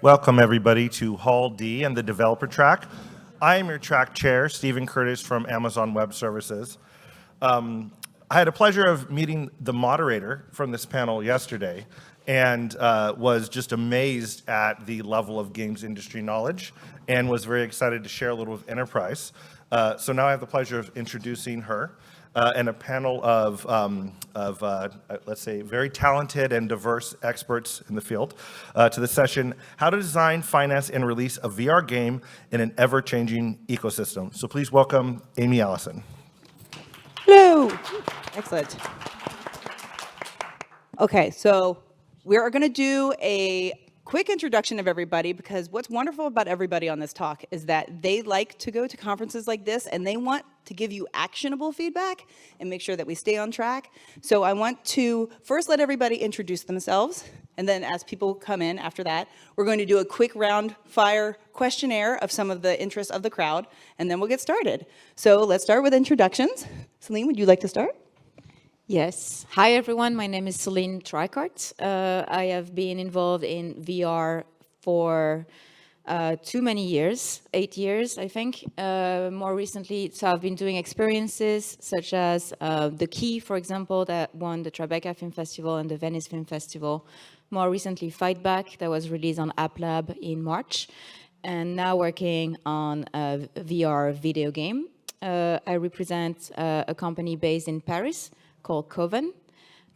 Welcome, everybody, to Hall D and the developer track. I am your track chair, Stephen Curtis from Amazon Web Services. I had a pleasure of meeting the moderator from this panel yesterday and was just amazed at the level of games industry knowledge and was very excited to share a little with Enterprise. So now I have the pleasure of introducing her and a panel of let's say, very talented and diverse experts in the field to the session, How to Design, Finance, and Release a VR Game in an Ever-Changing Ecosystem. So please welcome Amy Allison. Hello. Excellent. Okay, so we are going to do a quick introduction of everybody, because what's wonderful about everybody on this talk is that they like to go to conferences like this and they want to give you actionable feedback and make sure that we stay on track. So I want to first let everybody introduce themselves, and then as people come in after that, we're going to do a quick round fire questionnaire of some of the interests of the crowd, and then we'll get started. So let's start with introductions. Celine, would you like to start? Yes. Hi, everyone. My name is Celine Tricart. I have been involved in VR for too many years, 8 years, I think. More recently, so I've been doing experiences such as The Key, for example, that won the Tribeca Film Festival and the Venice Film Festival. More recently, Fight Back, that was released on App Lab in March. And now working on a VR video game. I represent a company based in Paris called COVEN.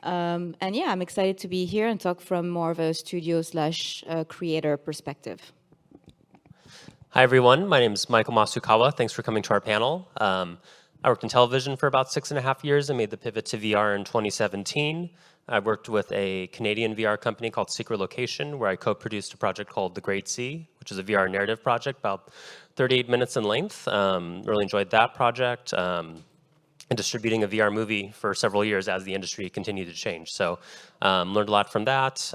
And yeah, I'm excited to be here and talk from more of a studio/creator perspective. Hi, everyone. My name is Michael Masukawa. Thanks for coming to our panel. I worked in television for about 6.5 years and made the pivot to VR in 2017. I worked with a Canadian VR company called Secret Location, where I co-produced a project called The Great Sea, which is a VR narrative project about 38 minutes in length. Really enjoyed that project. And distributing a VR movie for several years as the industry continued to change. So learned a lot from that.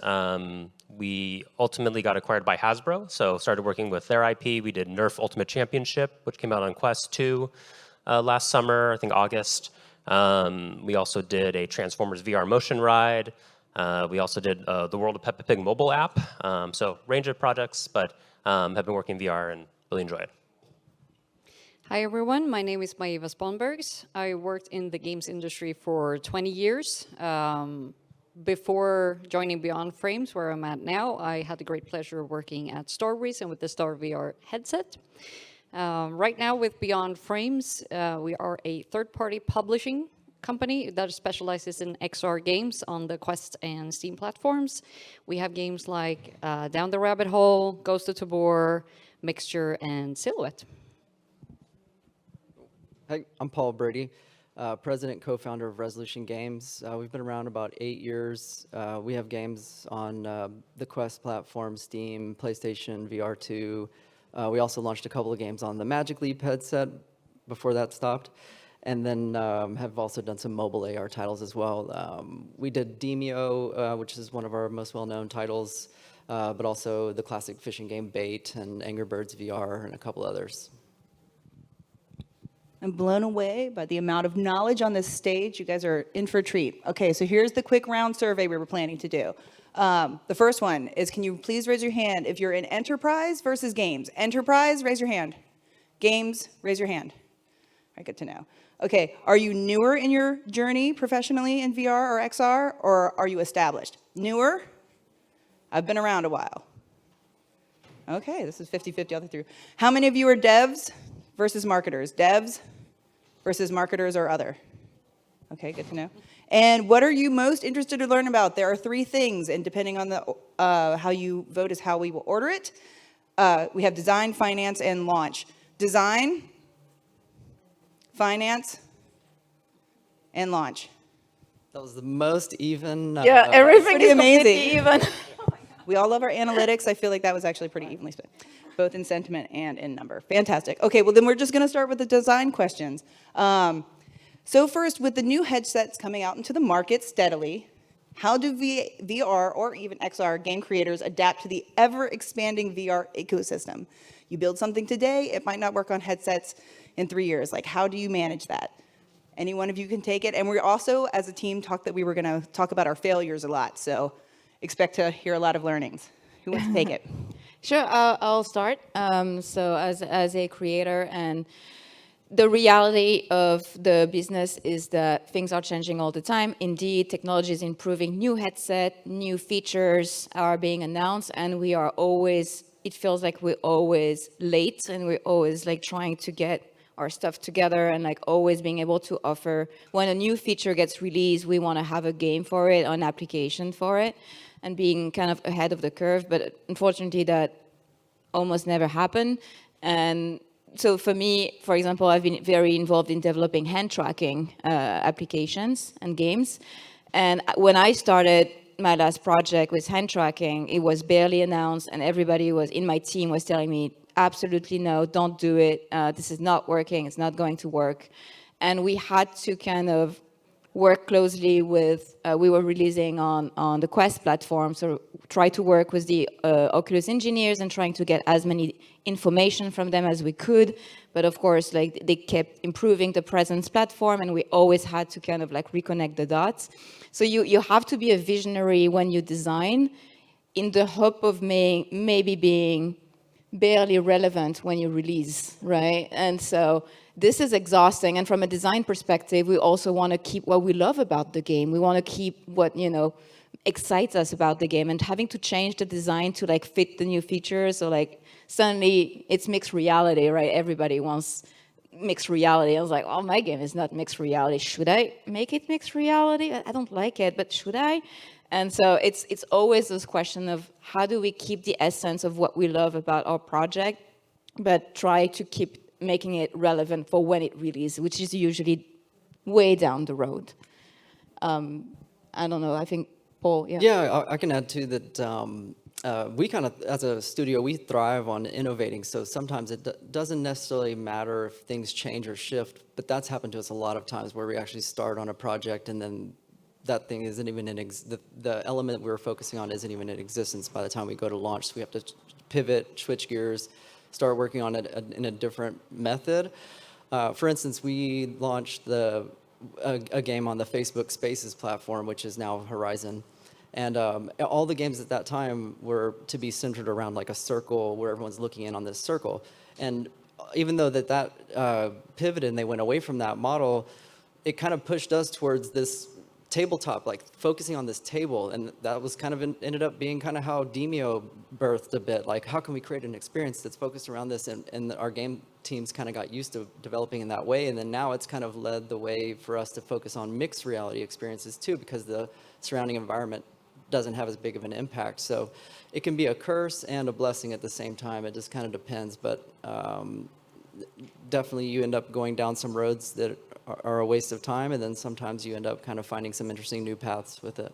We ultimately got acquired by Hasbro, so started working with their IP. We did Nerf Ultimate Championship, which came out on Quest 2 last summer, I think August. We also did a Transformers VR motion ride. We also did the World of Peppa Pig mobile app. So range of projects, but have been working VR and really enjoy it. Hi, everyone. My name is Maeva Sponbergs. I worked in the games industry for 20 years. Before joining Beyond Frames, where I'm at now, I had the great pleasure of working at Starbreeze and with the Star VR headset. Right now with Beyond Frames, we are a third-party publishing company that specializes in XR games on the Quest and Steam platforms. We have games like Down the Rabbit Hole, Ghost of Tabor, Mixture, and Silhouette. Hi, I'm Paul Brady, president, co-founder of Resolution Games. We've been around about 8 years. We have games on the Quest platform, Steam, PlayStation, VR2. We also launched a couple of games on the Magic Leap headset before that stopped. And then have also done some mobile AR titles as well. We did Demio, which is one of our most well-known titles, but also the classic fishing game Bait and Angry Birds VR and a couple others. I'm blown away by the amount of knowledge on this stage. You guys are in for a treat. Okay, so here's the quick round survey we were planning to do. The first one is, can you please raise your hand if you're in enterprise versus games? Enterprise, raise your hand. Games, raise your hand. All right, good to know. Okay, are you newer in your journey professionally in VR or XR, or are you established? Newer? I've been around a while. Okay, this is 50-50 all the way through. How many of you are devs versus marketers? Devs versus marketers or other? Okay, good to know. And what are you most interested to learn about? There are 3 things, and depending on the how you vote is how we will order it. We have design, finance, and launch. Design, finance, and launch. That was the most even. Yeah, everything is amazing. Even. We all love our analytics. I feel like that was actually pretty evenly split, both in sentiment and in number. Fantastic. Okay, well then we're just going to start with the design questions. So first, with the new headsets coming out into the market steadily, how do VR or even XR game creators adapt to the ever-expanding VR ecosystem? You build something today, it might not work on headsets in 3 years. Like, how do you manage that? Any one of you can take it. And we also, as a team, talked that we were going to talk about our failures a lot. So expect to hear a lot of learnings. Who wants to take it? Sure, I'll start. So as a creator, and the reality of the business is that things are changing all the time. Indeed, technology is improving. New headset, new features are being announced, and we are always, it feels like we're always late, and we're always like trying to get our stuff together and like always being able to offer, when a new feature gets released, we want to have a game for it, an application for it, and being kind of ahead of the curve. But unfortunately, that almost never happened. And so for me, for example, I've been very involved in developing hand tracking applications and games. And when I started my last project with hand tracking, it was barely announced, and everybody was in my team was telling me, absolutely no, don't do it. This is not working. It's not going to work. And we had to kind of work closely with, we were releasing on the Quest platform, so try to work with the Oculus engineers and trying to get as many information from them as we could. But of course, like they kept improving the presence platform, and we always had to kind of like reconnect the dots. So you have to be a visionary when you design, in the hope of maybe being barely relevant when you release, right? And so this is exhausting. And from a design perspective, we also want to keep what we love about the game. We want to keep what, you know, excites us about the game, and having to change the design to like fit the new features. So like suddenly it's mixed reality, right? Everybody wants mixed reality. I was like, oh, my game is not mixed reality. Should I make it mixed reality? I don't like it, but should I? And so it's always this question of how do we keep the essence of what we love about our project, but try to keep making it relevant for when it releases, which is usually way down the road. I don't know, I think, Paul, yeah. Yeah, I can add too that we kind of, as a studio, we thrive on innovating. So sometimes it doesn't necessarily matter if things change or shift, but that's happened to us a lot of times where we actually start on a project and then that thing isn't even in, the element we were focusing on isn't even in existence by the time we go to launch. So we have to pivot, switch gears, start working on it in a different method. For instance, we launched a game on the Facebook Spaces platform, which is now Horizon. And all the games at that time were to be centered around like a circle where everyone's looking in on this circle. And even though that pivoted and they went away from that model, it kind of pushed us towards this tabletop, like focusing on this table. And that was kind of ended up being kind of how Demio birthed a bit. Like, how can we create an experience that's focused around this? And our game teams kind of got used to developing in that way. And then now it's kind of led the way for us to focus on mixed reality experiences too, because the surrounding environment doesn't have as big of an impact. So it can be a curse and a blessing at the same time. It just kind of depends. But definitely you end up going down some roads that are a waste of time, and then sometimes you end up kind of finding some interesting new paths with it.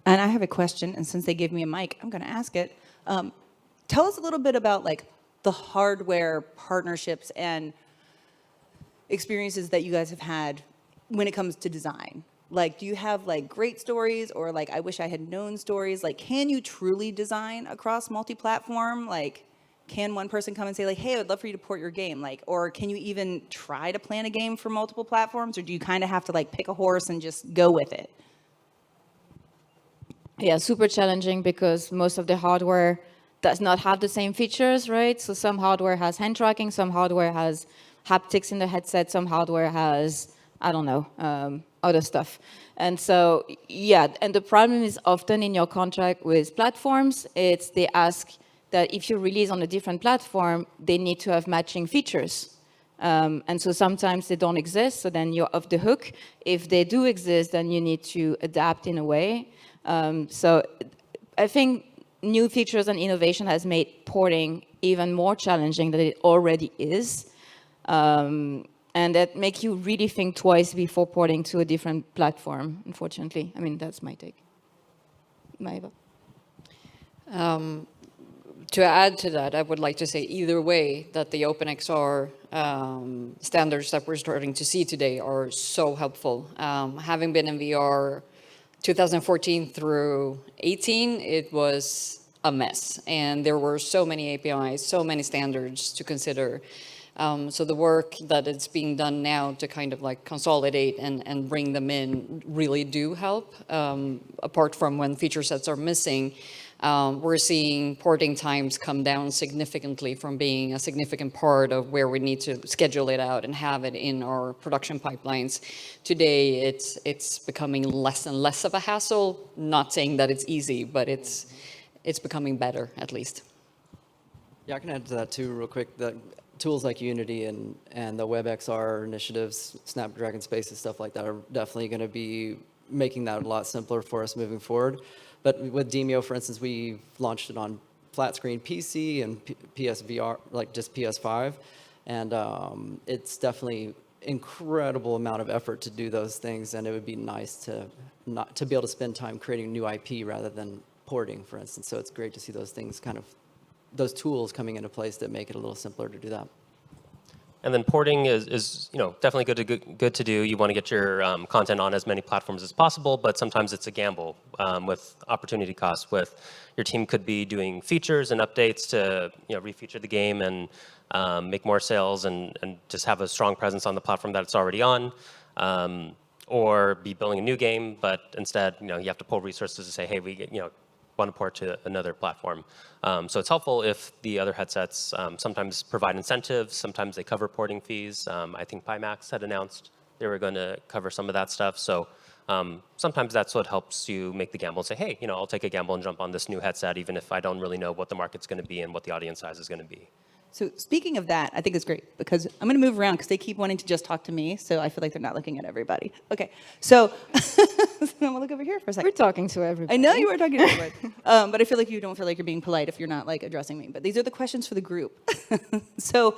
And I have a question, and since they gave me a mic, I'm going to ask it. Tell us a little bit about like the hardware partnerships and experiences that you guys have had when it comes to design. Like, do you have like great stories or like I wish I had known stories? Like, can you truly design across multi-platform? Like, can one person come and say like, hey, I would love for you to port your game? Like, or can you even try to plan a game for multiple platforms? Or do you kind of have to like pick a horse and just go with it? Yeah, super challenging because most of the hardware does not have the same features, right? So some hardware has hand tracking, some hardware has haptics in the headset, some hardware has, I don't know, other stuff. And so, yeah, and the problem is often in your contract with platforms, it's they ask that if you release on a different platform, they need to have matching features. And so sometimes they don't exist, so then you're off the hook. If they do exist, then you need to adapt in a way. So I think new features and innovation has made porting even more challenging than it already is. And that make you really think twice before porting to a different platform, unfortunately. I mean, that's my take. Maeva. To add to that, I would like to say either way that the OpenXR standards that we're starting to see today are so helpful. Having been in VR 2014 through 18, it was a mess. And there were so many APIs, so many standards to consider. So the work that is being done now to kind of like consolidate and bring them in really do help. Apart from when feature sets are missing, we're seeing porting times come down significantly from being a significant part of where we need to schedule it out and have it in our production pipelines. Today, it's becoming less and less of a hassle. Not saying that it's easy, but it's becoming better at least. Yeah, I can add to that too, real quick. That tools like Unity and the WebXR initiatives, Snapdragon Spaces, stuff like that are definitely going to be making that a lot simpler for us moving forward. But with Demio, for instance, we launched it on flat screen PC and PSVR, like just PS5, and it's definitely incredible amount of effort to do those things, and it would be nice to be able to spend time creating new IP rather than porting, for instance. So it's great to see those things those tools coming into place that make it a little simpler to do that. And then porting is definitely good to do. You want to get your content on as many platforms as possible, but sometimes it's a gamble with opportunity costs. With your team could be doing features and updates to refeature the game and make more sales and just have a strong presence on the platform that it's already on, or be building a new game, but instead you have to pull resources to say, hey, we want to port to another platform. So it's helpful if the other headsets sometimes provide incentives, sometimes they cover porting fees. I think Pimax had announced they were going to cover some of that stuff. So sometimes that's what helps you make the gamble and say, hey, I'll take a gamble and jump on this new headset, even if I don't really know what the market's going to be and what the audience size is going to be. So speaking of that, I think it's great because I'm going to move around because they keep wanting to just talk to me. So I feel like they're not looking at everybody. Okay. So I'm going to look over here for a second. We're talking to everybody. I know you were talking to everybody. But I feel like you don't feel like you're being polite if you're not like addressing me. But these are the questions for the group. So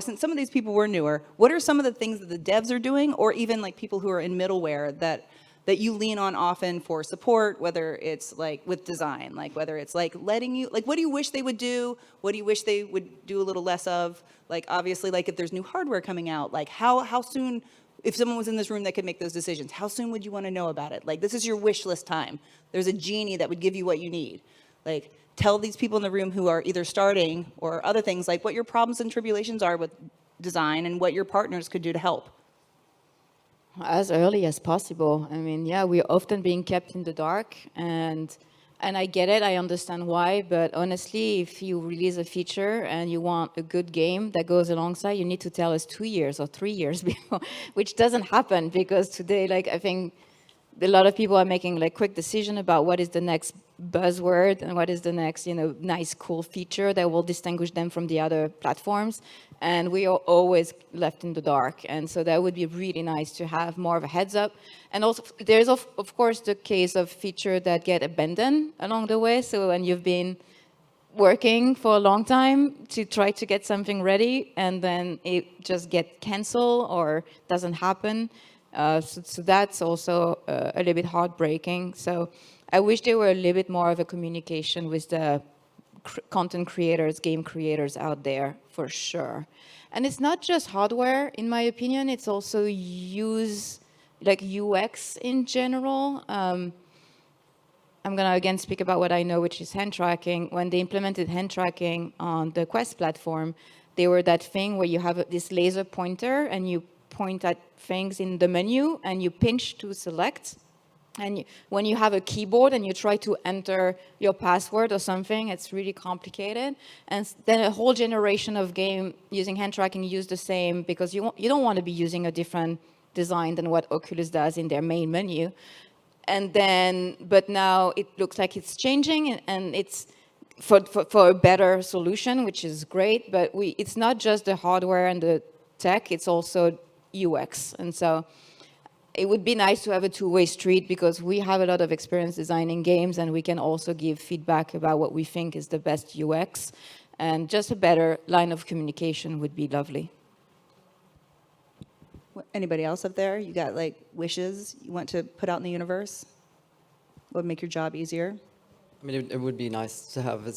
since some of these people were newer, what are some of the things that the devs are doing, or even like people who are in middleware that you lean on often for support, whether it's like with design, like whether it's like letting you, like what do you wish they would do? What do you wish they would do a little less of? Like obviously, like if there's new hardware coming out, like how soon, if someone was in this room that could make those decisions, how soon would you want to know about it? Like this is your wish list time. There's a genie that would give you what you need. Like tell these people in the room who are either starting or other things, like what your problems and tribulations are with design and what your partners could do to help. As early as possible. I mean, yeah, we're often being kept in the dark, and I get it, I understand why, but honestly, if you release a feature and you want a good game that goes alongside, you need to tell us 2 years or 3 years before, which doesn't happen because today, like, I think a lot of people are making like quick decision about what is the next buzzword and what is the next, nice, cool feature that will distinguish them from the other platforms. And we are always left in the dark. And so that would be really nice to have more of a heads up. And also there's of course the case of feature that get abandoned along the way. So when you've been working for a long time to try to get something ready and then it just get canceled or doesn't happen. So that's also a little bit heartbreaking. So I wish there were a little bit more of a communication with the content creators, game creators out there, for sure. And it's not just hardware, in my opinion. It's also UX in general. I'm going to again speak about what I know, which is hand tracking. When they implemented hand tracking on the Quest platform, they were that thing where you have this laser pointer and you point at things in the menu and you pinch to select. And when you have a keyboard and you try to enter your password or something, it's really complicated. And then a whole generation of game using hand tracking use the same because you don't want to be using a different design than what Oculus does in their main menu. But now it looks like it's changing and it's for a better solution, which is great. But it's not just the hardware and the tech, it's also UX. And so it would be nice to have a two-way street because we have a lot of experience designing games and we can also give feedback about what we think is the best UX. And just a better line of communication would be lovely. Anybody else up there? You got like wishes you want to put out in the universe? What would make your job easier? I mean, it would be nice to have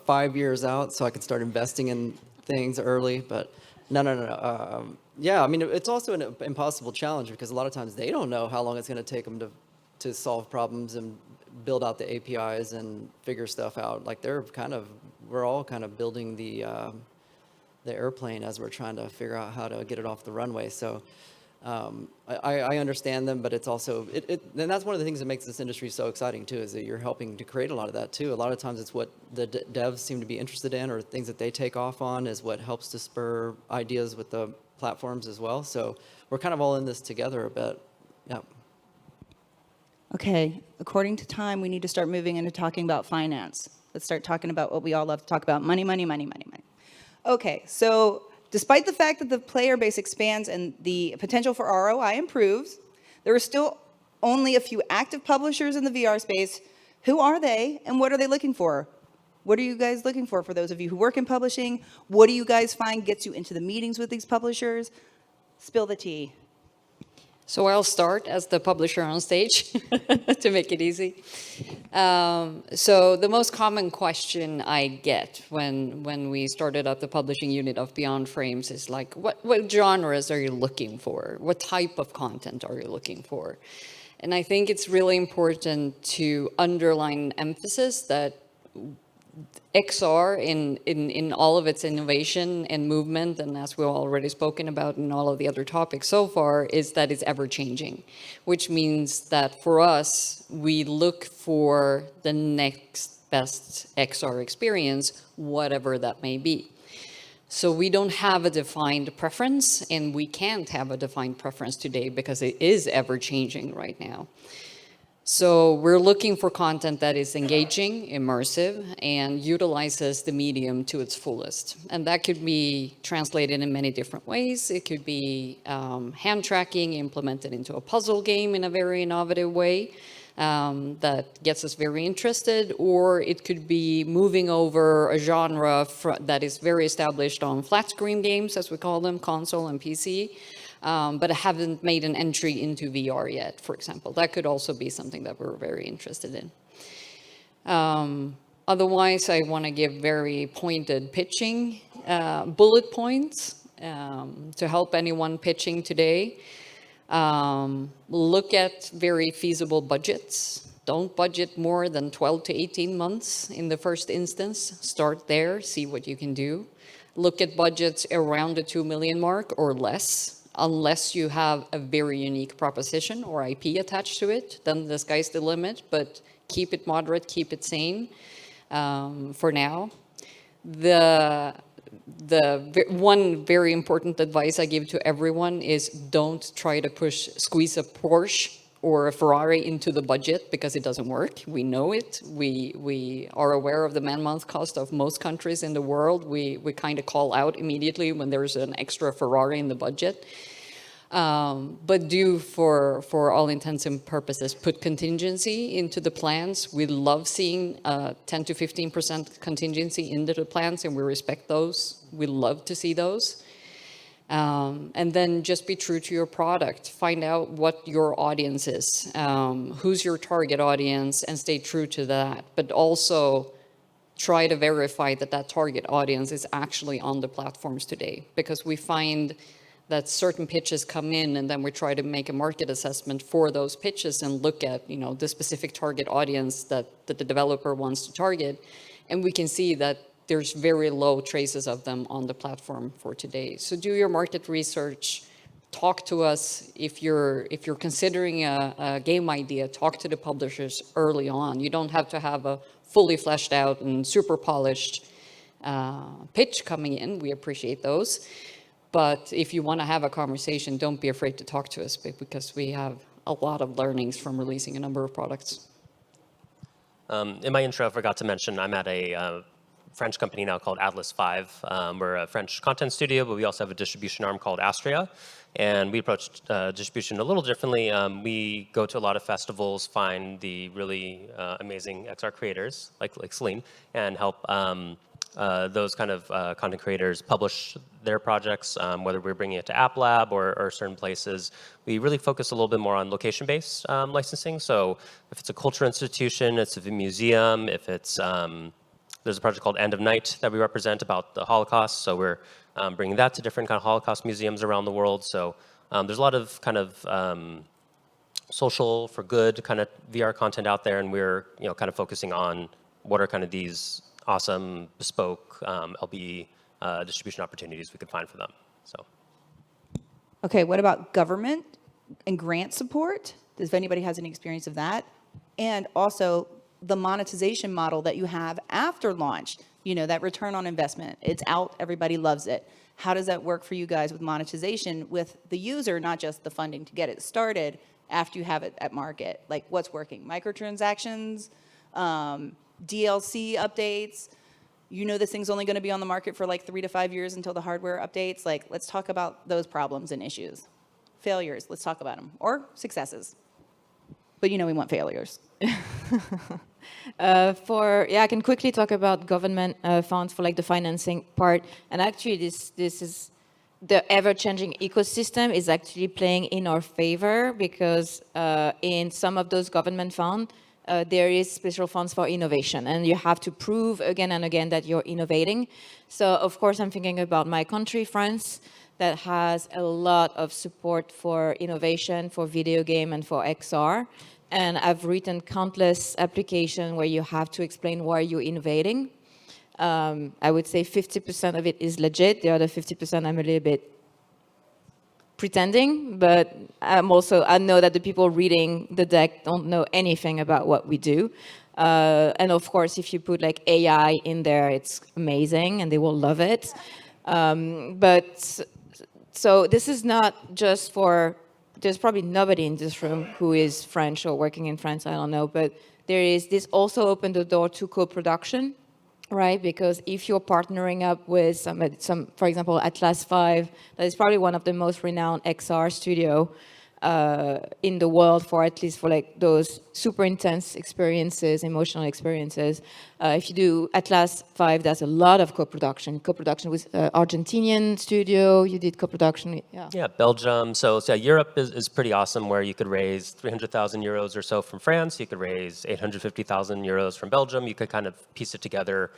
5 years out so I could start investing in things early, but no. Yeah, I mean, it's also an impossible challenge because a lot of times they don't know how long it's going to take them to solve problems and build out the APIs and figure stuff out. Like we're all kind of building the the airplane as we're trying to figure out how to get it off the runway. So I understand them, but it's also, and that's one of the things that makes this industry so exciting too, is that you're helping to create a lot of that too. A lot of times it's what the devs seem to be interested in, or things that they take off on is what helps to spur ideas with the platforms as well. So we're kind of all in this together a bit. Yeah. Okay, according to time, we need to start moving into talking about finance. Let's start talking about what we all love to talk about, money, money, money, money, money. Okay, so despite the fact that the player base expands and the potential for ROI improves, there are still only a few active publishers in the VR space. Who are they, and what are they looking for? What are you guys looking for those of you who work in publishing? What do you guys find gets you into the meetings with these publishers? Spill the tea. So I'll start as the publisher on stage to make it easy. So the most common question I get when we started up the publishing unit of Beyond Frames is like, what genres are you looking for? What type of content are you looking for? And I think it's really important to underline emphasis that XR in all of its innovation and movement, and as we've already spoken about in all of the other topics so far, is that it's ever changing, which means that for us, we look for the next best XR experience, whatever that may be. So we don't have a defined preference, and we can't have a defined preference today because it is ever changing right now. So we're looking for content that is engaging, immersive, and utilizes the medium to its fullest. And that could be translated in many different ways. It could be hand tracking implemented into a puzzle game in a very innovative way that gets us very interested, or it could be moving over a genre that is very established on flat screen games, as we call them, console and PC. But haven't made an entry into VR yet, for example. That could also be something that we're very interested in. Otherwise, I want to give very pointed pitching bullet points to help anyone pitching today. Look at very feasible budgets. Don't budget more than 12 to 18 months in the first instance. Start there, see what you can do. Look at budgets around the 2 million mark or less. Unless you have a very unique proposition or IP attached to it, then the sky's the limit, but keep it moderate, keep it sane for now. The one very important advice I give to everyone is don't try to squeeze a Porsche or a Ferrari into the budget, because it doesn't work. We know it. We are aware of the man-month cost of most countries in the world. We kind of call out immediately when there's an extra Ferrari in the budget. But do, for all intents and purposes, put contingency into the plans. We love seeing 10 to 15% contingency into the plans, and we respect those. We love to see those. And then just be true to your product. Find out what your audience is, who's your target audience, and stay true to that. But also try to verify that that target audience is actually on the platforms today. Because we find that certain pitches come in, and then we try to make a market assessment for those pitches and look at, the specific target audience that the developer wants to target. And we can see that there's very low traces of them on the platform for today. So do your market research, talk to us. If you're considering a game idea, talk to the publishers early on. You don't have to have a fully fleshed out and super polished pitch coming in. We appreciate those. But if you want to have a conversation, don't be afraid to talk to us, because we have a lot of learnings from releasing a number of products. In my intro, I forgot to mention I'm at a French company now called Atlas 5. We're a French content studio, but we also have a distribution arm called Astria. And we approach distribution a little differently. We go to a lot of festivals, find the really amazing XR creators, like Celine, and help those kind of content creators publish their projects, whether we're bringing it to App Lab or certain places. We really focus a little bit more on location-based licensing. So if it's a culture institution, it's a museum, if it's there's a project called End of Night that we represent about the Holocaust. So we're bringing that to different kind of Holocaust museums around the world. So there's a lot of kind of social for good kind of VR content out there, and we're kind of focusing on what are kind of these awesome bespoke LBE distribution opportunities we could find for them. So. Okay, what about government and grant support? If anybody has any experience of that? And also the monetization model that you have after launch, that return on investment. It's out, everybody loves it. How does that work for you guys with monetization with the user, not just the funding to get it started after you have it at market? Like what's working? Microtransactions, DLC updates. This thing's only going to be on the market for like 3 to 5 years until the hardware updates. Like, let's talk about those problems and issues. Failures, let's talk about them. Or successes. But we want failures. I can quickly talk about government funds for like the financing part. And actually, this is the ever-changing ecosystem is actually playing in our favor because in some of those government funds, there is special funds for innovation, and you have to prove again and again that you're innovating. So, of course, I'm thinking about my country, France, that has a lot of support for innovation, for video game, and for XR. And I've written countless applications where you have to explain why you're innovating. I would say 50% of it is legit. The other 50% I'm a little bit pretending, but I know that the people reading the deck don't know anything about what we do. And of course, if you put like AI in there, it's amazing and they will love it. So this is not just there's probably nobody in this room who is French or working in France, I don't know, but this also opened the door to co-production. Right, because if you're partnering up with some, for example, Atlas 5, that is probably one of the most renowned XR studio in the world for at least for like those super intense experiences, emotional experiences. If you do Atlas 5, there's a lot of co-production with Argentinian studio. You did co-production, yeah. Yeah, Belgium. So Europe is pretty awesome, where you could raise 300,000 euros or so from France. You could raise 850,000 euros from Belgium. You could kind of piece it together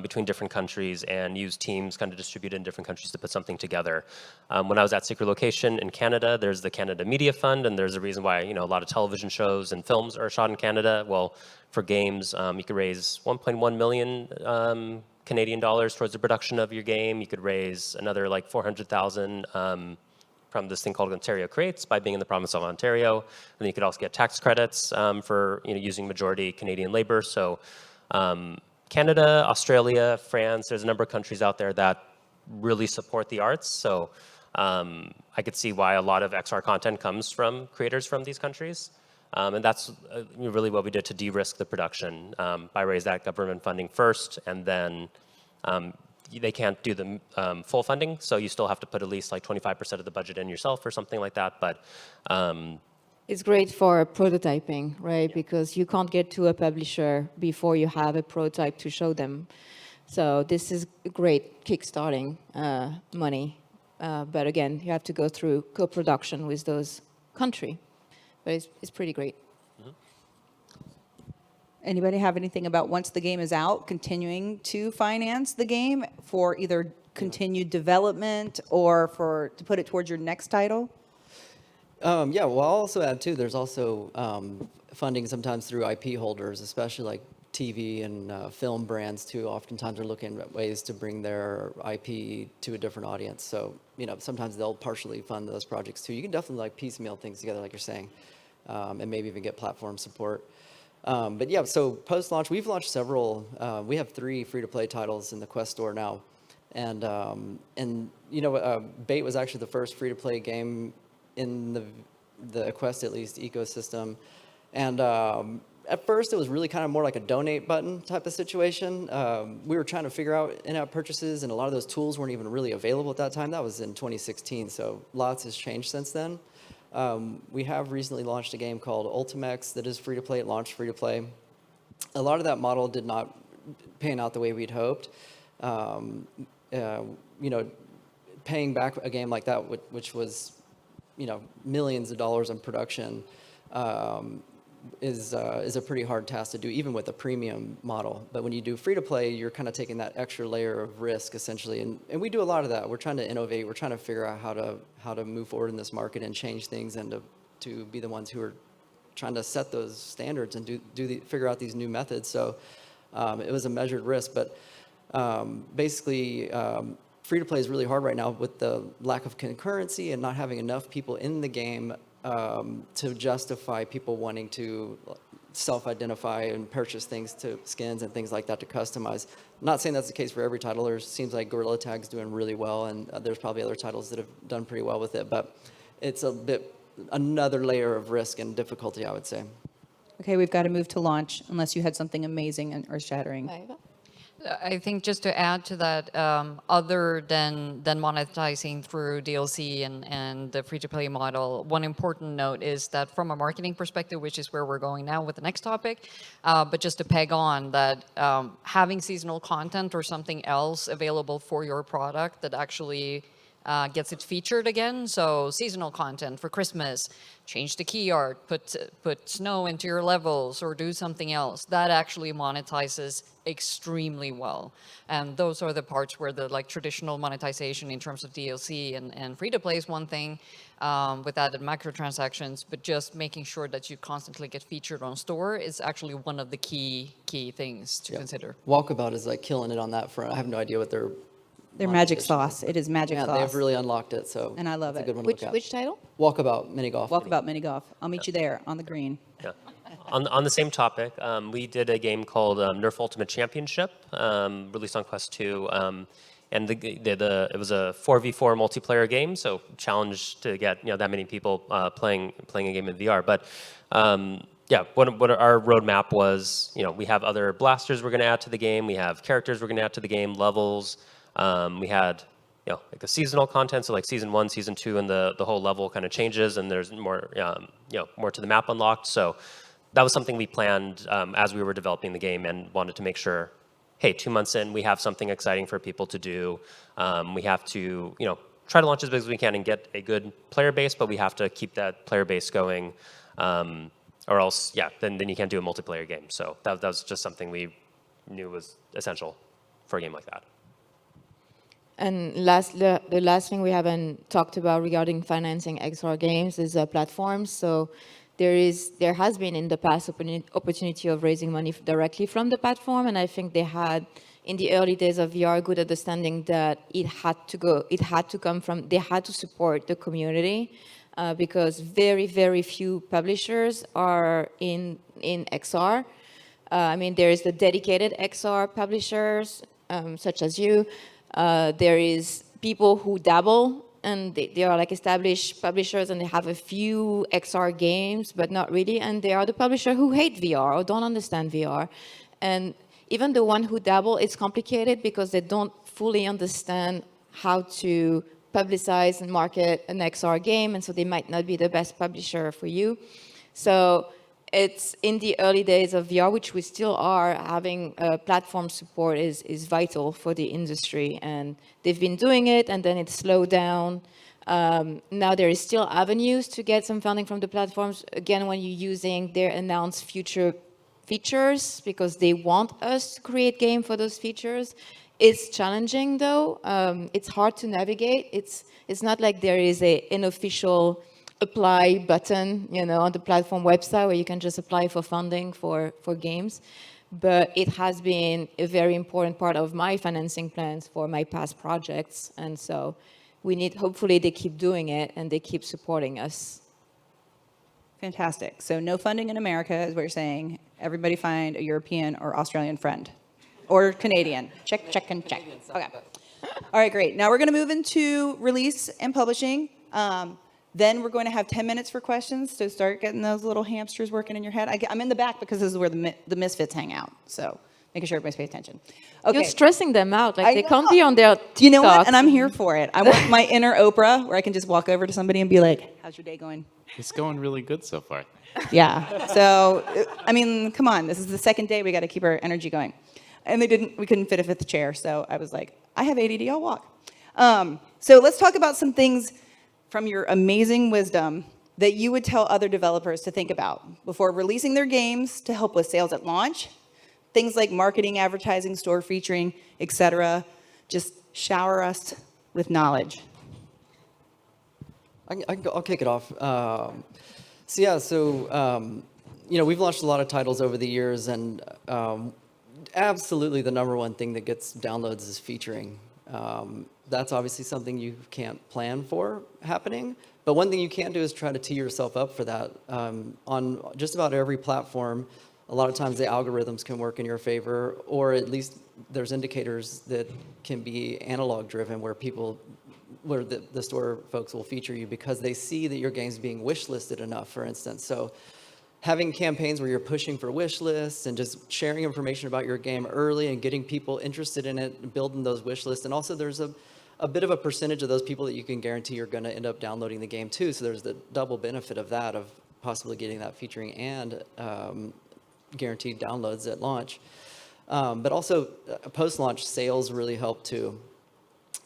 between different countries and use teams kind of distributed in different countries to put something together. When I was at Secret Location in Canada, there's the Canada Media Fund, and there's a reason why a lot of television shows and films are shot in Canada. Well, for games, you could raise 1.1 million Canadian dollars towards the production of your game. You could raise another like 400,000 from this thing called Ontario Creates by being in the province of Ontario. And then you could also get tax credits for using majority Canadian labor. So Canada, Australia, France, there's a number of countries out there that really support the arts. So I could see why a lot of XR content comes from creators from these countries. And that's really what we did to de-risk the production by raising that government funding first, and then they can't do the full funding, so you still have to put at least like 25% of the budget in yourself or something like that. But it's great for prototyping, right? Yeah. Because you can't get to a publisher before you have a prototype to show them. So this is great kickstarting money. But again, you have to go through co-production with those countries. But it's pretty great. Mm-hmm. Anybody have anything about once the game is out, continuing to finance the game for either continued development or to put it towards your next title? Yeah, well, I'll also add too, there's also funding sometimes through IP holders, especially like TV and film brands too. Oftentimes are looking at ways to bring their IP to a different audience. So, sometimes they'll partially fund those projects too. You can definitely like piecemeal things together, like you're saying, and maybe even get platform support. But yeah, so post-launch, we've launched several. We have 3 free-to-play titles in the Quest store now, and Bait was actually the first free-to-play game in the Quest, at least, ecosystem, and at first it was really kind of more like a donate button type of situation. We were trying to figure out in-app purchases, and a lot of those tools weren't even really available at that time. That was in 2016, so lots has changed since then. We have recently launched a game called Ultimex that is free-to-play. It launched free-to-play. A lot of that model did not pan out the way we'd hoped. Paying back a game like that, which was, millions of dollars in production, is a pretty hard task to do, even with a premium model. But when you do free-to-play, you're kind of taking that extra layer of risk, essentially. And we do a lot of that. We're trying to innovate. We're trying to figure out how to move forward in this market and change things, and to be the ones who are trying to set those standards and figure out these new methods. So it was a measured risk. But Basically, free-to-play is really hard right now with the lack of concurrency and not having enough people in the game to justify people wanting to self-identify and purchase things to skins and things like that to customize. I'm not saying that's the case for every title. There seems like Gorilla Tag's doing really well, and there's probably other titles that have done pretty well with it, but it's a bit another layer of risk and difficulty, I would say. Okay, we've got to move to launch, unless you had something amazing and earth-shattering. Maeva? I think just to add to that, other than monetizing through DLC and the free-to-play model, one important note is that from a marketing perspective, which is where we're going now with the next topic, but just to peg on that, having seasonal content or something else available for your product that actually gets it featured again. So seasonal content for Christmas, change the key art, put snow into your levels, or do something else. That actually monetizes extremely well. And those are the parts where the traditional monetization in terms of DLC and free-to-play is one thing with added microtransactions, but just making sure that you constantly get featured on store is actually one of the key things to consider. Walkabout is like killing it on that front. I have no idea what their Magic monetization sauce. is. It is magic Yeah, sauce. they've really unlocked it, so And I love it's it. a good one to Which, look at. which title? Walkabout mini golf. Walkabout mini golf. I'll meet you there on the green. Yeah. On the same topic, we did a game called Nerf Ultimate Championship, released on Quest 2, and it was a 4v4 multiplayer game, so challenge to get that many people playing a game in VR. But yeah, what our roadmap was, we have other blasters we're going to add to the game, we have characters we're going to add to the game, levels. We had like a seasonal content, so like season 1, season 2, and the whole level kind of changes, and there's more more to the map unlocked. So that was something we planned as we were developing the game, and wanted to make sure, hey, 2 months in, we have something exciting for people to do. We have to try to launch as big as we can and get a good player base, but we have to keep that player base going, or else then you can't do a multiplayer game. So that was just something we knew was essential for a game like that. And the last thing we haven't talked about regarding financing XR games is platforms. So there has been in the past opportunity of raising money directly from the platform, and I think they had in the early days of VR good understanding that they had to support the community because very few publishers are in XR. I mean, there is the dedicated XR publishers such as you. There is people who dabble, and they are like established publishers, and they have a few XR games, but not really. And there are the publishers who hate VR or don't understand VR. And even the one who dabble, it's complicated because they don't fully understand how to publicize and market an XR game, and so they might not be the best publisher for you. So it's in the early days of VR, which we still are, having platform support is vital for the industry. And they've been doing it, and then it slowed down. Now there is still avenues to get some funding from the platforms, again, when you're using their announced future features, because they want us to create game for those features. It's challenging, though. It's hard to navigate. It's not like there is an official apply button, on the platform website where you can just apply for funding for games. But it has been a very important part of my financing plans for my past projects. And so hopefully they keep doing it and they keep supporting us. Fantastic. So no funding in America is what you're saying. Everybody find a European or Australian friend. Or Canadian. Check, check, and check. Okay. All right, great. Now we're going to move into release and publishing. Then we're going to have 10 minutes for questions, so start getting those little hamsters working in your head. I'm in the back because this is where the misfits hang out, so making sure everybody's paying attention. Okay. You're stressing them out. Like I they know. can't be on their TikToks. You know what? And I'm here for it. I want my inner Oprah where I can just walk over to somebody and be like, how's your day going? It's going really good so far. Yeah. So, I mean, come on. This is the second day. We got to keep our energy going. And we couldn't fit a fifth chair, so I was like, I have ADD, I'll walk. So let's talk about some things from your amazing wisdom that you would tell other developers to think about before releasing their games to help with sales at launch, things like marketing, advertising, store featuring, etc. Just shower us with knowledge. I'll kick it off. We've launched a lot of titles over the years, and Absolutely, the number one thing that gets downloads is featuring. That's obviously something you can't plan for happening, but one thing you can do is try to tee yourself up for that. On just about every platform, a lot of times the algorithms can work in your favor, or at least there's indicators that can be analog driven where the store folks will feature you because they see that your game's being wish listed enough, for instance. So having campaigns where you're pushing for wish lists and just sharing information about your game early and getting people interested in it and building those wish lists. And also there's a bit of a percentage of those people that you can guarantee you're going to end up downloading the game too. So there's the double benefit of that, of possibly getting that featuring and guaranteed downloads at launch. But also post-launch sales really help too.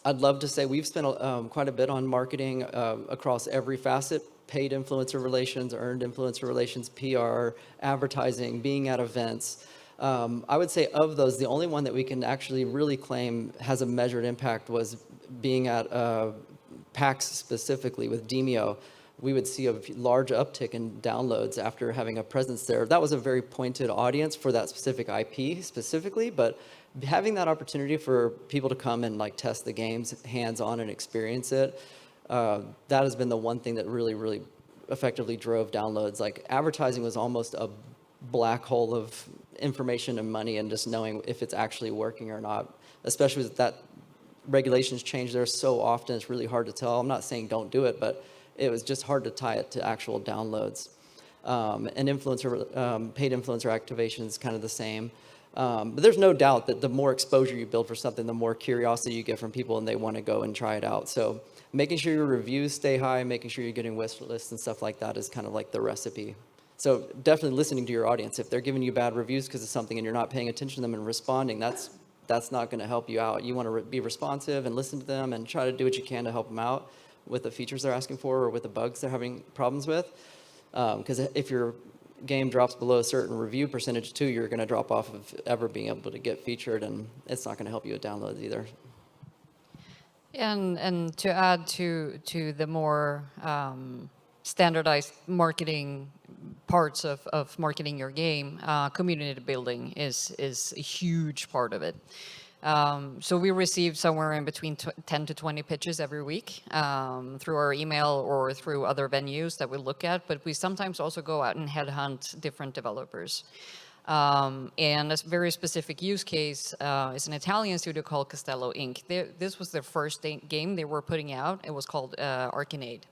I'd love to say we've spent quite a bit on marketing across every facet: paid influencer relations, earned influencer relations, PR, advertising, being at events. I would say of those, the only one that we can actually really claim has a measured impact was being at PAX specifically with Demio. We would see a large uptick in downloads after having a presence there. That was a very pointed audience for that specific IP specifically, but having that opportunity for people to come and like test the games hands-on and experience it, that has been the one thing that really, really effectively drove downloads. Like advertising was almost a black hole of information and money and just knowing if it's actually working or not, especially with that regulations change there so often, it's really hard to tell. I'm not saying don't do it, but it was just hard to tie it to actual downloads. And paid influencer activation is kind of the same. But there's no doubt that the more exposure you build for something, the more curiosity you get from people and they want to go and try it out. So making sure your reviews stay high, making sure you're getting wish lists and stuff like that is kind of like the recipe. So definitely listening to your audience. If they're giving you bad reviews because of something and you're not paying attention to them and responding, that's not going to help you out. You want to be responsive and listen to them and try to do what you can to help them out with the features they're asking for or with the bugs they're having problems with. Because if your game drops below a certain review percentage too, you're going to drop off of ever being able to get featured, and it's not going to help you with downloads either. And to add to the more standardized marketing parts of marketing your game, community building is a huge part of it. So we receive somewhere in between 10 to 20 pitches every week through our email or through other venues that we look at, but we sometimes also go out and headhunt different developers. And a very specific use case is an Italian studio called Castello Inc. This was their first game they were putting out. It was called Arcanade.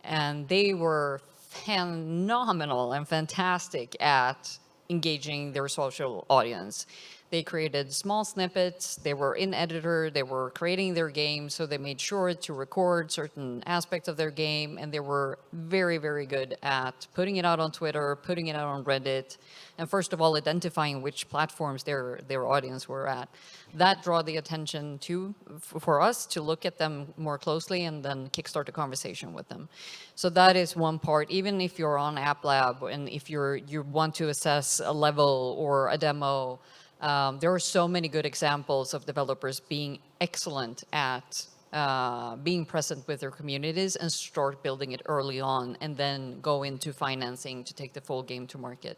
And they were phenomenal and fantastic at engaging their social audience. They created small snippets, they were in editor, they were creating their game, so they made sure to record certain aspects of their game, and they were very, very good at putting it out on Twitter, putting it out on Reddit, and first of all, identifying which platforms their audience were at. That drew the attention for us to look at them more closely and then kickstart a conversation with them. So that is one part. Even if you're on App Lab and if you want to assess a level or a demo, there are so many good examples of developers being excellent at being present with their communities and start building it early on and then go into financing to take the full game to market.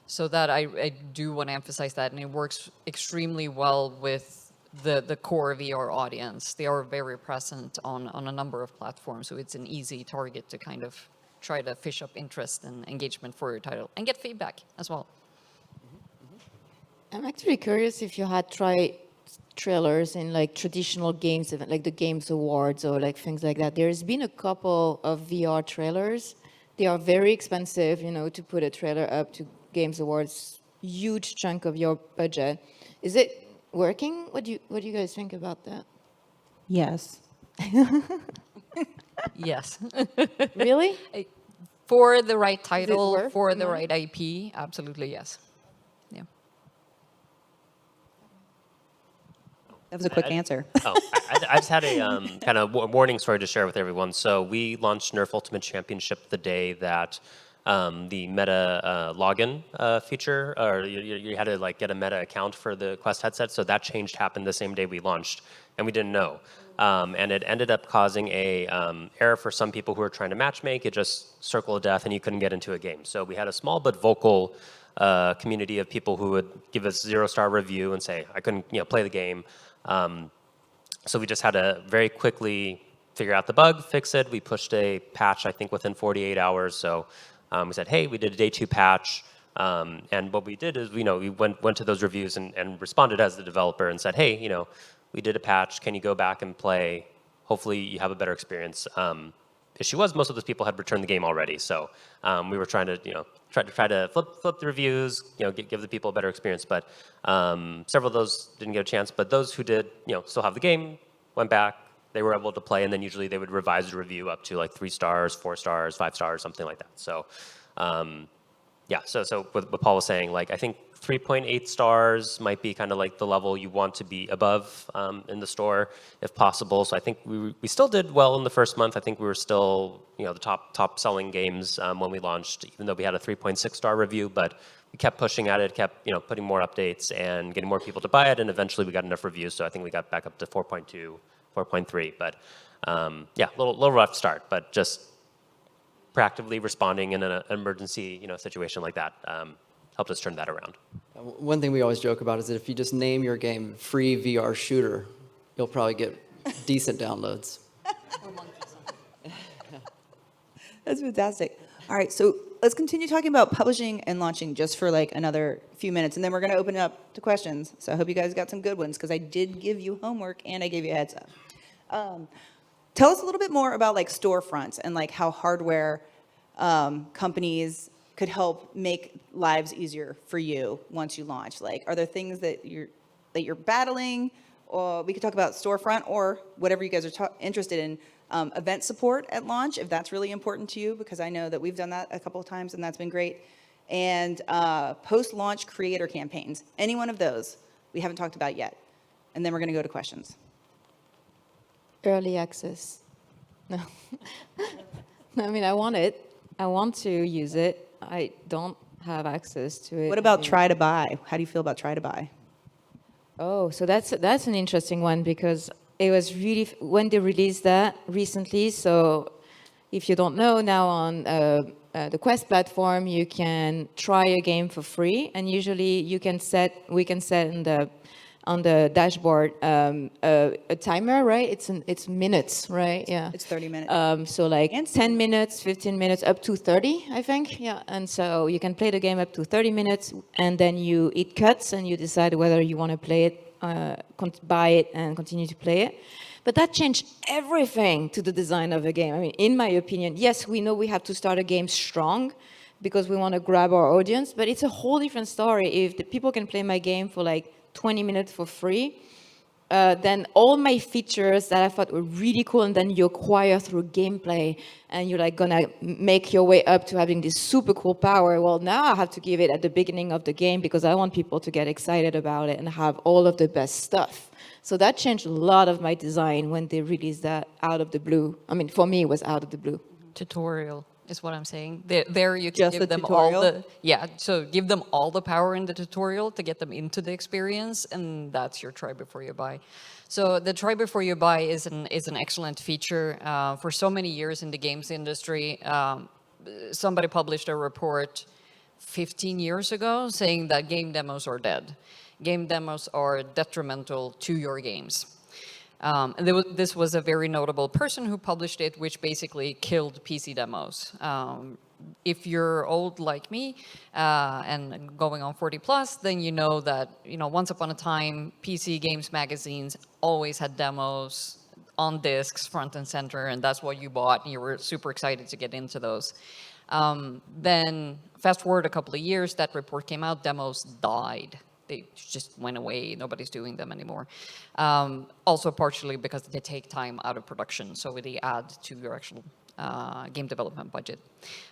So that I do want to emphasize that, and it works extremely well with the core VR audience. They are very present on a number of platforms, so it's an easy target to kind of try to fish up interest and engagement for your title and get feedback as well. I'm actually curious if you had tried trailers in like traditional games, like the Games Awards or like things like that. There's been a couple of VR trailers. They are very expensive, to put a trailer up to Games Awards, huge chunk of your budget. Is it working? What do you guys think about that? Yes. Yes. Really? For the right title, worth for the the money? right IP, absolutely yes. Yeah. That was a quick answer. I just had a kind of warning story to share with everyone. So we launched Nerf Ultimate Championship the day that the meta login feature, or you had to like get a meta account for the Quest headset. So that change happened the same day we launched, and we didn't know. And it ended up causing a error for some people who were trying to matchmake. It just circle of death, and you couldn't get into a game. So we had a small but vocal a community of people who would give us 0-star review and say, I couldn't play the game. So we just had to very quickly figure out the bug, fix it. We pushed a patch, I think, within 48 hours. So we said, hey, we did a day 2 patch. And what we did is, we went to those reviews and responded as the developer and said, hey, we did a patch. Can you go back and play? Hopefully you have a better experience. Issue was most of those people had returned the game already. So we were trying to, try to flip the reviews, give the people a better experience. But several of those didn't get a chance. But those who did, still have the game, went back. They were able to play, and then usually they would revise the review up to like 3 stars, 4 stars, 5 stars, something like that. So, yeah. So what Paul was saying, like I think 3.8 stars might be kind of like the level you want to be above in the store, if possible. So I think we still did well in the first month. I think we were still the top selling games when we launched, even though we had a 3.6 star review. But we kept pushing at it, kept putting more updates and getting more people to buy it, and eventually we got enough reviews. So I think we got back up to 4.2. 4.3, but yeah, little rough start, but just proactively responding in an emergency, situation like that helped us turn that around. One thing we always joke about is that if you just name your game Free VR Shooter, you'll probably get decent downloads. That's fantastic. All right, so let's continue talking about publishing and launching just for like another few minutes, and then we're going to open it up to questions. So I hope you guys got some good ones, because I did give you homework and I gave you a heads up. Tell us a little bit more about like storefronts and like how hardware companies could help make lives easier for you once you launch. Like, are there things that you're battling? Or we could talk about storefront or whatever you guys are interested in. Event support at launch, if that's really important to you, because I know that we've done that a couple of times and that's been great. And post-launch creator campaigns, any one of those we haven't talked about yet. And then we're going to go to questions. Early access. No. I mean, I want it. I want to use it. I don't have access to it. What about try to buy? How do you feel about try to buy? Oh, so that's an interesting one, because it was really, when they released that recently, so if you don't know, now on the Quest platform, you can try a game for free, and usually we can set on the dashboard a timer, right? It's minutes, right? Yeah. It's 30 minutes. So like 10 minutes, 15 minutes, up to 30, I think. Yeah. And so you can play the game up to 30 minutes, and then it cuts, and you decide whether you want to play it, buy it, and continue to play it. But that changed everything to the design of the game. I mean, in my opinion, yes, we know we have to start a game strong because we want to grab our audience, but it's a whole different story if the people can play my game for like 20 minutes for free, then all my features that I thought were really cool, and then you acquire through gameplay, and you're like gonna make your way up to having this super cool power. Well, now I have to give it at the beginning of the game because I want people to get excited about it and have all of the best stuff. So that changed a lot of my design when they released that out of the blue. I mean, for me, it was out of the blue. Tutorial is what I'm saying. There you can Just give the them tutorial? all so give them all the power in the tutorial to get them into the experience, and that's your try before you buy. So the try before you buy is an excellent feature. For so many years in the games industry, somebody published a report 15 years ago saying that game demos are dead. Game demos are detrimental to your games. And this was a very notable person who published it, which basically killed PC demos. If you're old like me and going on 40 plus, then you know that once upon a time, PC games magazines always had demos on discs, front and center, and that's what you bought, and you were super excited to get into those. Then fast forward a couple of years, that report came out, demos died. They just went away. Nobody's doing them anymore. Also partially because they take time out of production, so they add to your actual game development budget.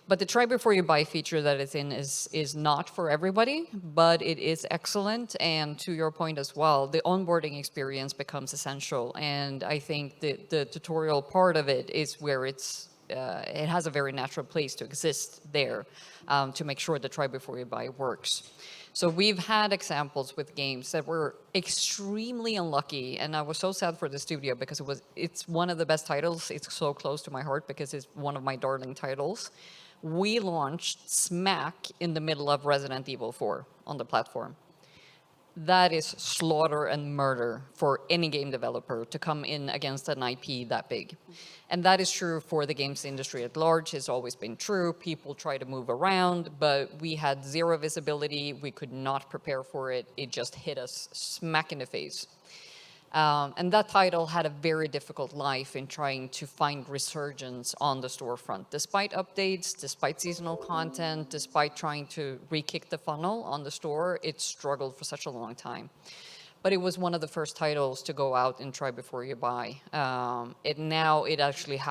But the try before you buy feature that it's in is not for everybody, but it is excellent. And to your point as well, the onboarding experience becomes essential. And I think the tutorial part of it is where it has a very natural place to exist there to make sure the try before you buy works. So we've had examples with games that were extremely unlucky, and I was so sad for the studio because it's one of the best titles. It's so close to my heart because it's one of my darling titles, We launched smack in the middle of Resident Evil 4 on the platform. That is slaughter and murder for any game developer to come in against an IP that big. And that is true for the games industry at large. It's always been true. People try to move around, but we had zero visibility. We could not prepare for it. It just hit us smack in the face. And that title had a very difficult life in trying to find resurgence on the storefront. Despite updates, despite seasonal content, despite trying to re-kick the funnel on the store, it struggled for such a long time. But it was one of the first titles to go out and try before you buy. It actually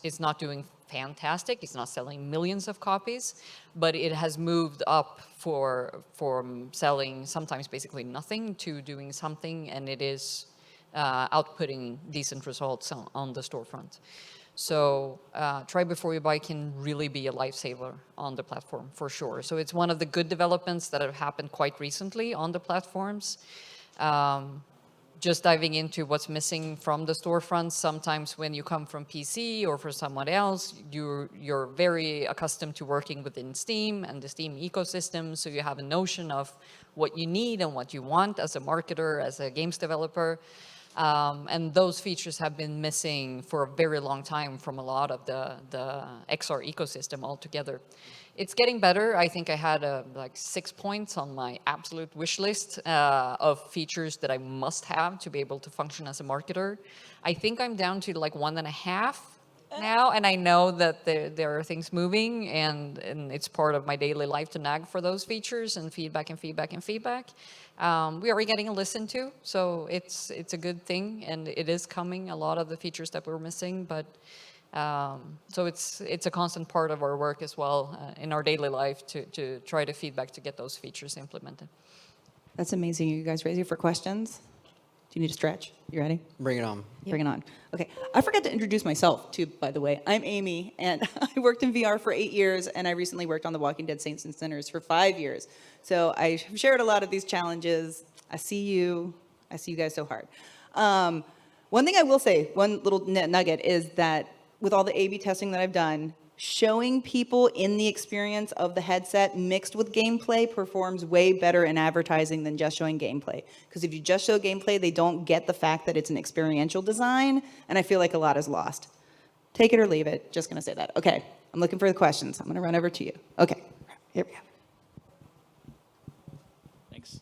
it's not doing fantastic. It's not selling millions of copies, but it has moved up from selling sometimes basically nothing to doing something, and it is outputting decent results on the storefront. So try before you buy can really be a lifesaver on the platform for sure. So it's one of the good developments that have happened quite recently on the platforms. Just diving into what's missing from the storefront, sometimes when you come from PC or for someone else, you're very accustomed to working within Steam and the Steam ecosystem, so you have a notion of what you need and what you want as a marketer, as a games developer. And those features have been missing for a very long time from a lot of the XR ecosystem altogether. It's getting better. I think I had like 6 points on my absolute wish list of features that I must have to be able to function as a marketer. I think I'm down to like 1.5 now, and I know that there are things moving, and it's part of my daily life to nag for those features and feedback. We are getting listened to, so it's a good thing, and it is coming, a lot of the features that we're missing, but so it's a constant part of our work as well in our daily life to try to feedback to get those features implemented. That's amazing. You guys ready for questions? Do you need to stretch? You ready? Bring it on. Bring it on. Okay. I forgot to introduce myself, too, by the way. I'm Amy, and I worked in VR for 8 years, and I recently worked on The Walking Dead Saints and Sinners for 5 years. So I've shared a lot of these challenges. I see you guys so hard. One thing I will say, one little nugget, is that with all the A/B testing that I've done, showing people in the experience of the headset mixed with gameplay performs way better in advertising than just showing gameplay. Because if you just show gameplay, they don't get the fact that it's an experiential design, and I feel like a lot is lost. Take it or leave it. Just going to say that. Okay, I'm looking for the questions. I'm going to run over to you. Okay, here we go. Thanks.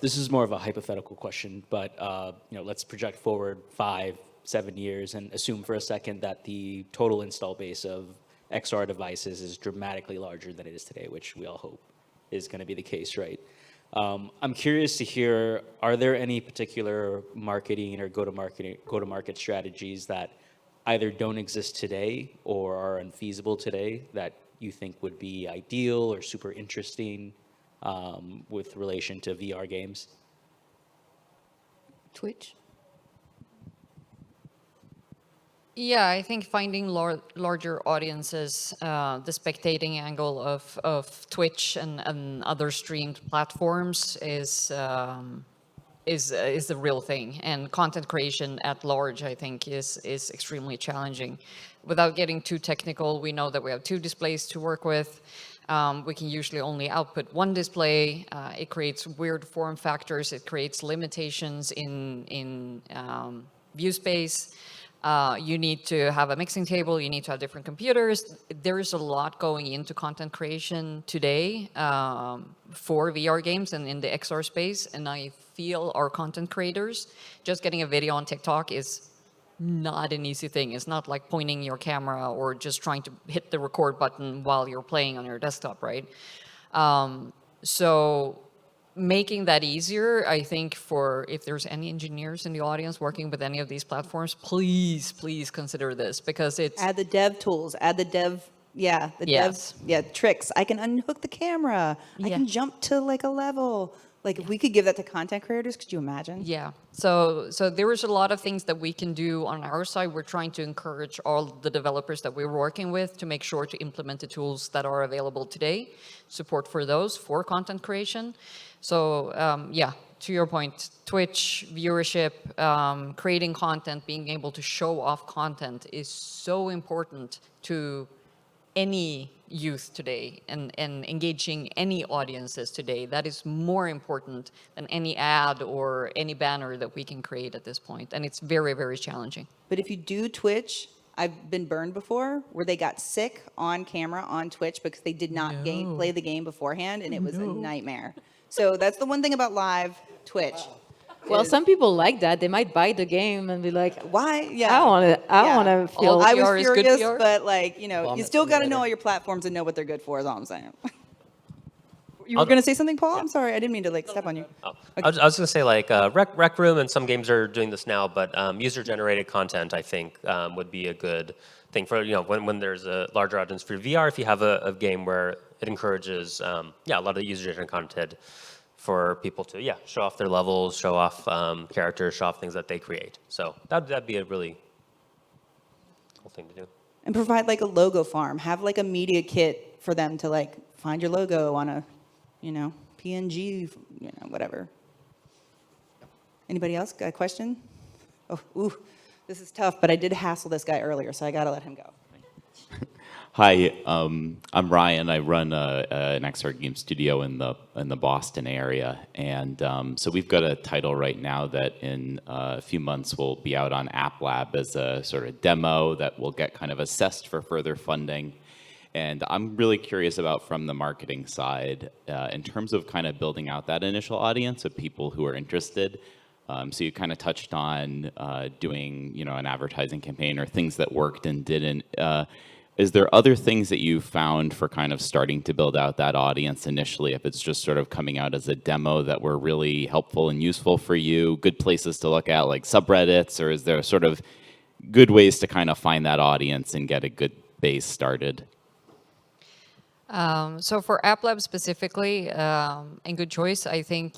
This is more of a hypothetical question, but let's project forward 5-7 years and assume for a second that the total install base of XR devices is dramatically larger than it is today, which we all hope is going to be the case, right? I'm curious to hear, are there any particular marketing or go-to-market strategies that either don't exist today or are unfeasible today that you think would be ideal or super interesting with relation to VR games? Twitch? Yeah, I think finding larger audiences, the spectating angle of Twitch and other streamed platforms is the real thing. And content creation at large, I think, is extremely challenging. Without getting too technical, we know that we have 2 displays to work with. We can usually only output 1 display. It creates weird form factors. It creates limitations in view space. You need to have a mixing table, you need to have different computers. There is a lot going into content creation today for VR games and in the XR space, and I feel our content creators, just getting a video on TikTok is not an easy thing. It's not like pointing your camera or just trying to hit the record button while you're playing on your desktop, right? So making that easier, I think, for if there's any engineers in the audience working with any of these platforms, please consider this, because it's... Add the dev tools, add the dev, Yes. tricks. I can unhook the camera. I can jump to like a level. Like if we could give that to content creators, could you imagine? Yeah, so there is a lot of things that we can do on our side. We're trying to encourage all the developers that we're working with to make sure to implement the tools that are available today, support for those for content creation. So yeah, to your point, Twitch, viewership, creating content, being able to show off content is so important to any youth today and engaging any audiences today. That is more important than any ad or any banner that we can create at this point. And it's very, very challenging. But if you do Twitch, I've been burned before where they got sick on camera on Twitch because they did not play the game beforehand, and it was a nightmare. So that's the one thing about live Twitch. Well, some people like that. They might buy the game and be like, Why? Yeah. I want to feel. I PR was is good furious, PR. but like, you Vomit you still got to know simulator. all your platforms and know what they're good for, is all I'm saying. You were going to say something, Paul? I'm sorry. I didn't mean to like step on you. Oh. I was going to say, like, Rec Room and some games are doing this now, but user-generated content, I think, would be a good thing for, when there's a larger audience for VR, if you have a game where it encourages, a lot of the user-generated content for people to, show off their levels, show off characters, show off things that they create. So that'd be a really cool thing to do. And provide like a logo farm. Have like a media kit for them to like find your logo on a, PNG, whatever. Anybody else got a question? Oh, ooh, this is tough, but I did hassle this guy earlier, so I got to let him go. Hi, I'm Ryan. I run an XR game studio in the Boston area, and so we've got a title right now that in a few months will be out on App Lab as a sort of demo that will get kind of assessed for further funding. And I'm really curious about, from the marketing side, in terms of kind of building out that initial audience of people who are interested. So you kind of touched on doing, an advertising campaign or things that worked and didn't. Is there other things that you found for kind of starting to build out that audience initially, if it's just sort of coming out as a demo, that were really helpful and useful for you? Good places to look at, like subreddits, or is there sort of good ways to kind of find that audience and get a good base started? So for App Lab specifically, and good choice, I think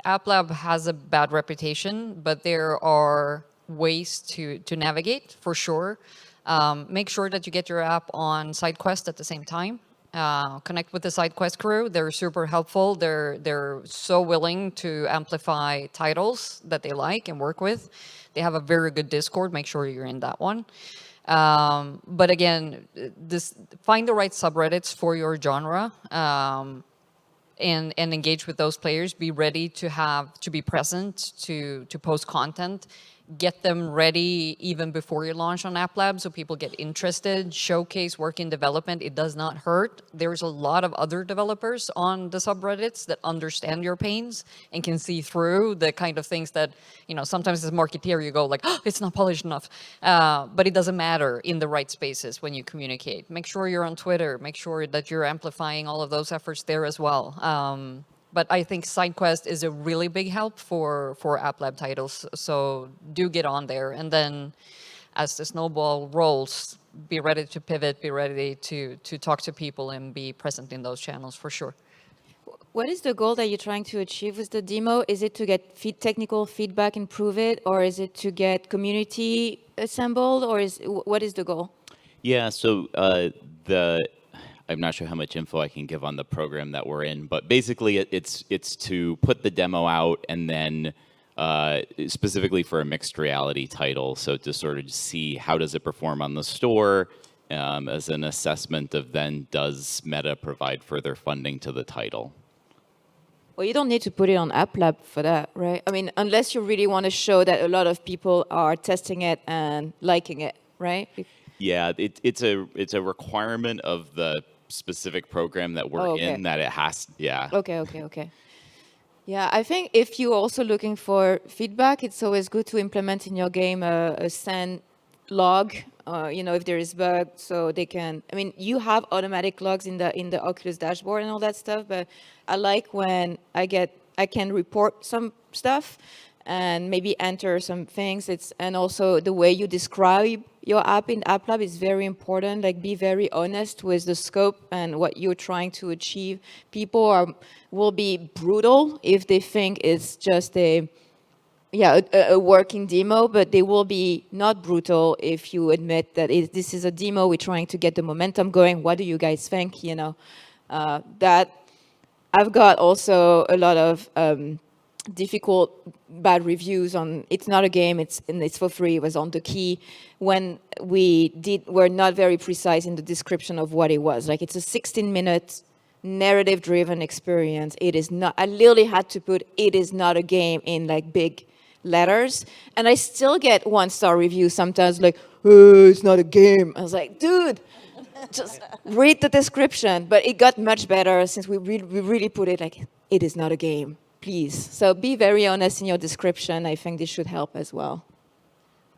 App Lab has a bad reputation, but there are ways to navigate for sure. Make sure that you get your app on SideQuest at the same time. Connect with the SideQuest crew. They're super helpful. They're so willing to amplify titles that they like and work with. They have a very good Discord. Make sure you're in that one. But again, find the right subreddits for your genre, and engage with those players. Be ready to be present, to post content. Get them ready even before you launch on App Lab so people get interested. Showcase work in development. It does not hurt. There's a lot of other developers on the subreddits that understand your pains and can see through the kind of things that, sometimes as a marketeer you go like, oh, it's not polished enough. But it doesn't matter in the right spaces when you communicate. Make sure you're on Twitter. Make sure that you're amplifying all of those efforts there as well. But I think SideQuest is a really big help for App Lab titles. So do get on there. And then as the snowball rolls, be ready to pivot, be ready to talk to people and be present in those channels for sure. What is the goal that you're trying to achieve with the demo? Is it to get technical feedback, improve it, or is it to get community assembled, or what is the goal? Yeah, so I'm not sure how much info I can give on the program that we're in, but basically it's to put the demo out and then specifically for a mixed reality title, so to sort of see how does it perform on the store as an assessment of then does Meta provide further funding to the title. Well, you don't need to put it on App Lab for that, right? I mean, unless you really want to show that a lot of people are testing it and liking it, right? Yeah, it's a requirement of the specific program that we're in that it has, yeah. Okay. Yeah, I think if you're also looking for feedback, it's always good to implement in your game a send log, if there is bug, so they can, you have automatic logs in the Oculus dashboard and all that stuff, but I like when I can report some stuff and maybe enter some things. And also the way you describe your app in App Lab is very important. Like, be very honest with the scope and what you're trying to achieve. People will be brutal if they think it's just a working demo, but they will be not brutal if you admit that this is a demo. We're trying to get the momentum going. What do you guys think? That I've got also a lot of difficult, bad reviews on it's not a game, it's for free, it was on the key, when we're not very precise in the description of what it was. Like, it's a 16-minute narrative-driven experience. It is not, I literally had to put "it is not a game" in like big letters, and I still get 1-star reviews sometimes like, "Oh, it's not a game." I was like, dude, just read the description. But it got much better since we really put it like, "It is not a game." Please. So be very honest in your description. I think this should help as well.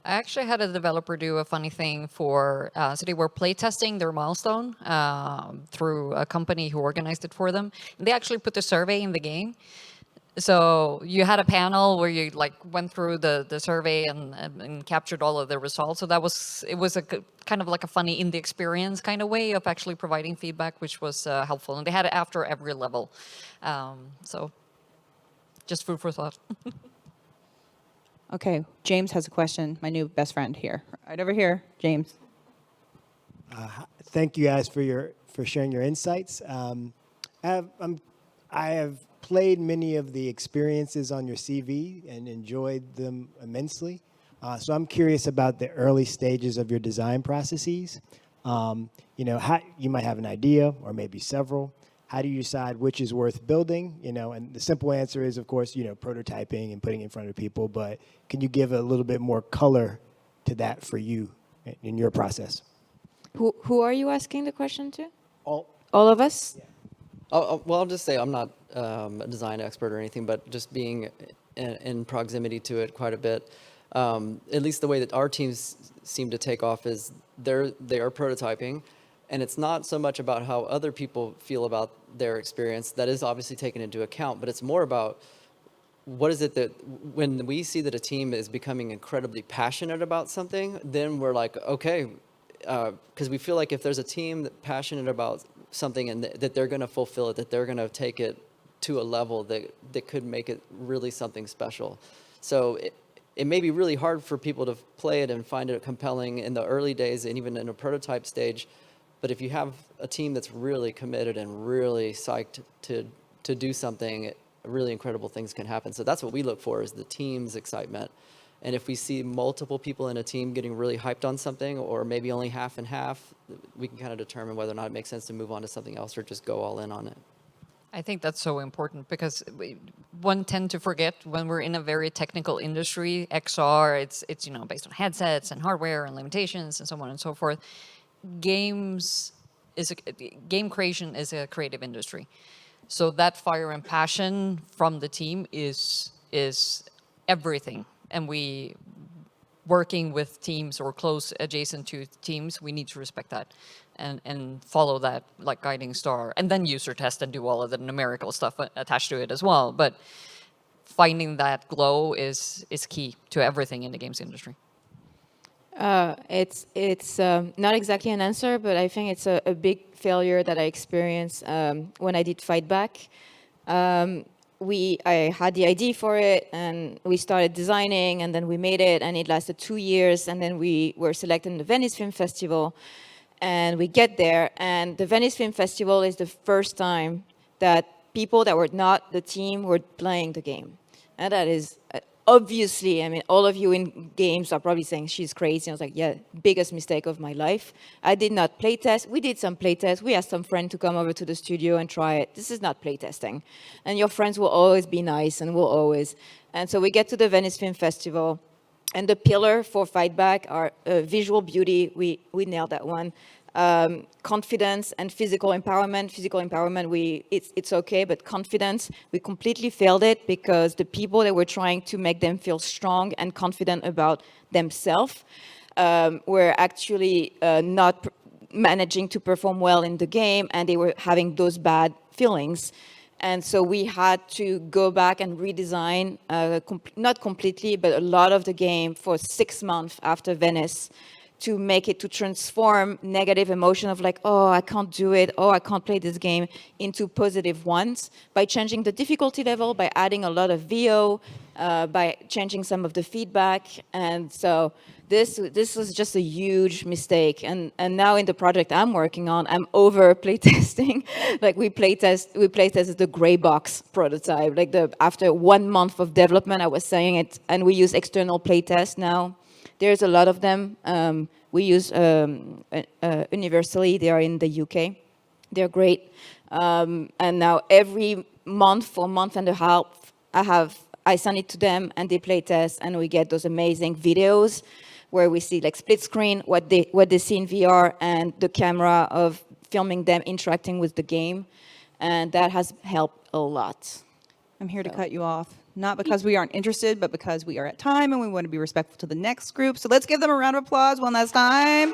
I actually had a developer do a funny thing for, so they were playtesting their milestone through a company who organized it for them. And they actually put the survey in the game. So you had a panel where you like went through the survey and captured all of the results. So it was a kind of like a funny in the experience kind of way of actually providing feedback, which was helpful. And they had it after every level. So just food for thought. Okay, James has a question, my new best friend here. Right over here, James. Thank you guys for sharing your insights. I have played many of the experiences on your CV and enjoyed them immensely. So I'm curious about the early stages of your design processes. How you might have an idea or maybe several. How do you decide which is worth building? And the simple answer is, of course, prototyping and putting it in front of people. But can you give a little bit more color to that for you in your process? Who are you asking the question to? All All of us? Yeah. Well, I'll just say I'm not a design expert or anything, but just being in proximity to it quite a bit, at least the way that our teams seem to take off is they are prototyping, and it's not so much about how other people feel about their experience. That is obviously taken into account, but it's more about what is it that when we see that a team is becoming incredibly passionate about something, then we're like, okay, because we feel like if there's a team that's passionate about something and that they're going to fulfill it, that they're going to take it to a level that could make it really something special. So it may be really hard for people to play it and find it compelling in the early days and even in a prototype stage. But if you have a team that's really committed and really psyched to do something, really incredible things can happen. So that's what we look for, is the team's excitement. And if we see multiple people in a team getting really hyped on something, or maybe only half and half, we can kind of determine whether or not it makes sense to move on to something else or just go all in on it. I think that's so important because one tend to forget when we're in a very technical industry, XR, it's based on headsets and hardware and limitations and so on and so forth. Game creation is a creative industry. So that fire and passion from the team is everything. And we, working with teams or close adjacent to teams, we need to respect that and follow that like guiding star, and then user test and do all of the numerical stuff attached to it as well. But finding that glow is key to everything in the games industry. It's not exactly an answer, but I think it's a big failure that I experienced when I did Fight Back. I had the idea for it, and we started designing, and then we made it, and it lasted 2 years, and then we were selected in the Venice Film Festival, and we get there, and the Venice Film Festival is the first time that people that were not the team were playing the game. And that is obviously, I mean, all of you in games are probably saying she's crazy. I was like, yeah, biggest mistake of my life. I did not play test. We did some play tests. We asked some friend to come over to the studio and try it. This is not play testing. And your friends will always be nice and will always. And so we get to the Venice Film Festival, and the pillar for Fight Back are visual beauty. We nailed that one. Confidence and physical empowerment. Physical empowerment, it's okay, but confidence, we completely failed it because the people that were trying to make them feel strong and confident about themselves were actually not managing to perform well in the game, and they were having those bad feelings. And so we had to go back and redesign, not completely, but a lot of the game for 6 months after Venice, to make it, to transform negative emotion of like, oh, I can't do it, oh, I can't play this game, into positive ones by changing the difficulty level, by adding a lot of VO, by changing some of the feedback. And so this was just a huge mistake. And now in the project I'm working on, I'm over playtesting. Like we playtested the gray box prototype. Like after 1 month of development, I was saying it, and we use external playtests now. There's a lot of them. We use universally. They are in the UK. They're great. And now every month, for a month and a half, I send it to them and they play test, and we get those amazing videos where we see like split screen, what they see in VR, and the camera of filming them interacting with the game. And that has helped a lot. I'm here to cut you off. Not because we aren't interested, but because we are at time and we want to be respectful to the next group. So let's give them a round of applause one last time.